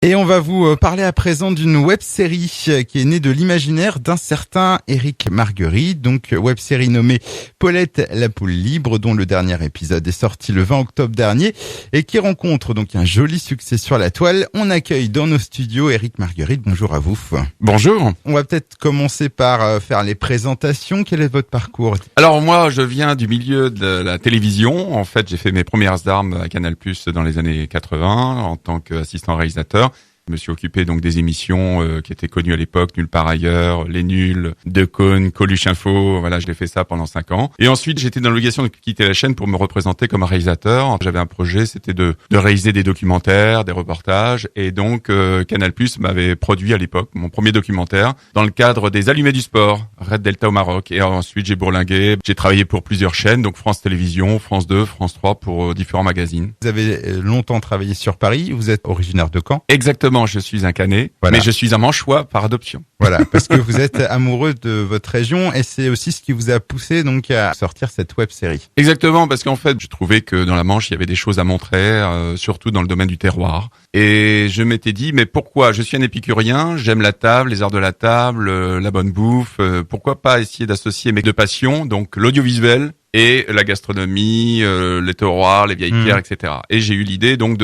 Et on va vous parler à présent d'une web-série qui est née de l'imaginaire d'un certain Éric Marguerite, donc web-série nommée Paulette la poule libre, dont le dernier épisode est sorti le 20 octobre dernier et qui rencontre donc un joli succès sur la toile. On accueille dans nos studios Éric Marguerite. Bonjour à vous. Bonjour. On va peut-être commencer par faire les présentations. Quel est votre parcours? Alors moi, je viens du milieu de la télévision. En fait, j'ai fait mes premières armes à Canal+ dans les années 80 en tant qu'assistant réalisateur. Je me suis occupé donc des émissions qui étaient connues à l'époque, Nulle part ailleurs, Les Nuls, De Caunes, Coluche Info. Voilà, je l'ai fait ça pendant 5 ans. Et ensuite, j'étais dans l'obligation de quitter la chaîne pour me représenter comme un réalisateur. J'avais un projet, c'était de réaliser des documentaires, des reportages. Et donc, Canal+ m'avait produit à l'époque mon premier documentaire dans le cadre des Allumés du sport, Red Delta au Maroc. Et ensuite, j'ai bourlingué. J'ai travaillé pour plusieurs chaînes, donc France Télévisions, France 2, France 3, pour différents magazines. Vous avez longtemps travaillé sur Paris. Vous êtes originaire de Caen? Exactement. Je suis un Canet, voilà. Mais je suis un Manchois par adoption. Voilà, parce que vous êtes amoureux de votre région et c'est aussi ce qui vous a poussé donc à sortir cette web-série. Exactement, parce qu'en fait, je trouvais que dans la Manche, il y avait des choses à montrer, surtout dans le domaine du terroir. Et je m'étais dit, mais pourquoi? Je suis un épicurien, j'aime la table, les arts de la table, la bonne bouffe. Pourquoi pas essayer d'associer mes deux passions, donc l'audiovisuel et la gastronomie, les terroirs, les vieilles pierres, etc. Et j'ai eu l'idée donc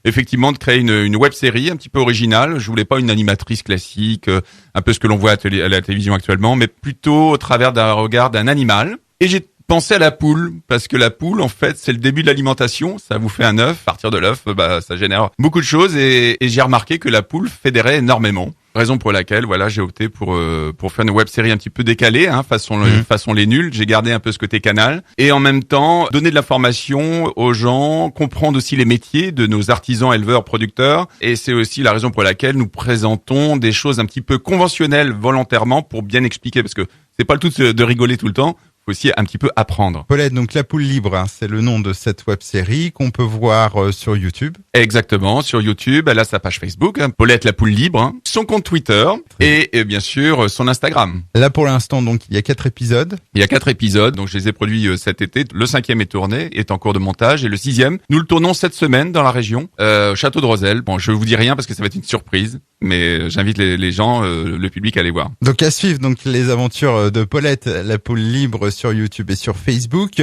effectivement de créer une web-série un petit peu originale. Je voulais pas une animatrice classique, un peu ce que l'on voit à la télévision actuellement, mais plutôt au travers d'un regard d'un animal. Et j'ai pensé à la poule, parce que la poule, en fait, c'est le début de l'alimentation. Ça vous fait un œuf. À partir de l'œuf, ça génère beaucoup de choses. Et j'ai remarqué que la poule fédérait énormément. Raison pour laquelle, voilà, j'ai opté pour faire une web-série un petit peu décalée, façon Les Nuls. J'ai gardé un peu ce côté canal et en même temps donner de l'information aux gens, comprendre aussi les métiers de nos artisans, éleveurs, producteurs. Et c'est aussi la raison pour laquelle nous présentons des choses un petit peu conventionnelles volontairement pour bien expliquer, parce que c'est pas le tout de rigoler tout le temps. Faut aussi un petit peu apprendre. Paulette, donc la poule libre, c'est le nom de cette web-série qu'on peut voir sur YouTube. Exactement, sur YouTube, elle a sa page Facebook, Paulette la poule libre, son compte Twitter et bien sûr son Instagram. Là pour l'instant, donc il y a 4 épisodes. Il y a 4 épisodes, donc je les ai produits cet été. Le 5e est tourné, est en cours de montage, et le 6e, nous le tournons cette semaine dans la région, Château de Roselle. Bon, je vous dis rien parce que ça va être une surprise, mais j'invite les gens, le public à aller voir. Donc à suivre donc les aventures de Paulette la poule libre sur YouTube et sur Facebook.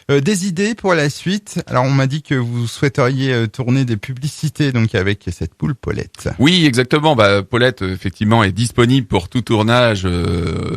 Des idées pour la suite? Alors on m'a dit que vous souhaiteriez tourner des publicités donc avec cette poule Paulette. Oui, exactement. Paulette effectivement est disponible pour tout tournage.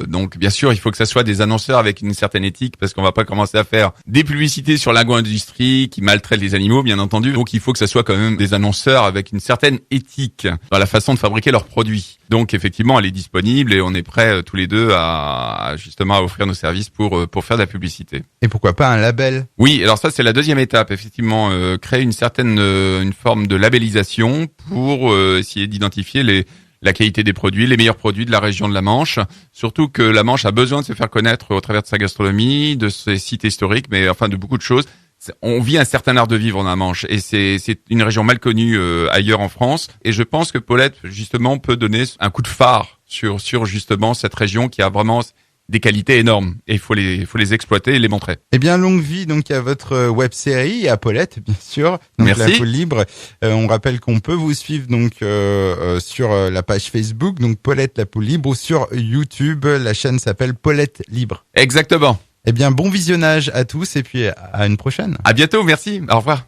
Donc bien sûr, il faut que ça soit des annonceurs avec une certaine éthique, parce qu'on va pas commencer à faire des publicités sur l'agro-industrie qui maltraitent les animaux, bien entendu. Donc il faut que ça soit quand même des annonceurs avec une certaine éthique dans la façon de fabriquer leurs produits. Donc effectivement, elle est disponible et on est prêts tous les deux à justement à offrir nos services pour faire de la publicité. Et pourquoi pas un label? Oui, alors ça c'est la deuxième étape, effectivement, créer une forme de labellisation pour essayer d'identifier la qualité des produits, les meilleurs produits de la région de la Manche. Surtout que la Manche a besoin de se faire connaître au travers de sa gastronomie, de ses sites historiques, mais enfin de beaucoup de choses. On vit un certain art de vivre dans la Manche et c'est une région mal connue ailleurs en France. Et je pense que Paulette justement peut donner un coup de phare sur justement cette région qui a vraiment des qualités énormes et il faut les exploiter et les montrer. Eh bien, longue vie donc à votre web-série et à Paulette, bien sûr. Donc, merci. La poule libre. On rappelle qu'on peut vous suivre donc sur la page Facebook, donc Paulette la poule libre, ou sur YouTube. La chaîne s'appelle Paulette libre. Exactement. Eh bien, bon visionnage à tous et puis à une prochaine. À bientôt, merci. Au revoir.